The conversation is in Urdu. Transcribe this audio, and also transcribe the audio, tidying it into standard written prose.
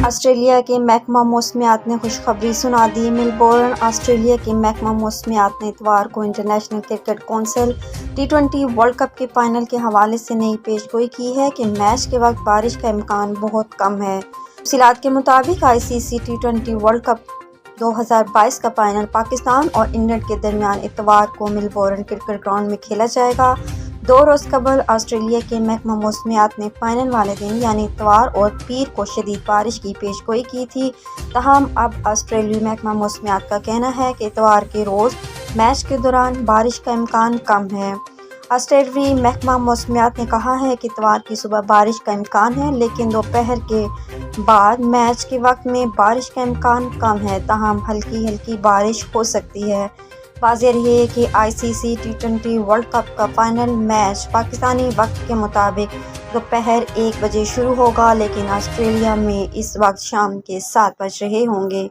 آسٹریلیا کے محکمہ موسمیات نے خوشخبری سنا دی۔ میلبورن، آسٹریلیا کے محکمہ موسمیات نے اتوار کو international cricket council T20 world cup کے فائنل کے حوالے سے نئی پیش گوئی کی ہے کہ میچ کے وقت بارش کا امکان بہت کم ہے۔ تفصیلات کے مطابق ICC T20 ورلڈ کپ 2022 کا فائنل پاکستان اور انگلینڈ کے درمیان اتوار کو میلبورن کرکٹ گراؤنڈ میں کھیلا جائے گا۔ 2 روز قبل آسٹریلیا کے محکمہ موسمیات نے فائنل والے دن یعنی اتوار اور پیر کو شدید بارش کی پیش گوئی کی تھی، تاہم اب آسٹریلوی محکمہ موسمیات کا کہنا ہے کہ اتوار کے روز میچ کے دوران بارش کا امکان کم ہے۔ آسٹریلوی محکمہ موسمیات نے کہا ہے کہ اتوار کی صبح بارش کا امکان ہے، لیکن دوپہر کے بعد میچ کے وقت میں بارش کا امکان کم ہے، تاہم ہلکی ہلکی بارش ہو سکتی ہے۔ واضح رہے کہ ICC T20 ورلڈ کپ کا فائنل میچ پاکستانی وقت کے مطابق دوپہر 1 بجے شروع ہوگا، لیکن آسٹریلیا میں اس وقت شام کے 7 بج رہے ہوں گے۔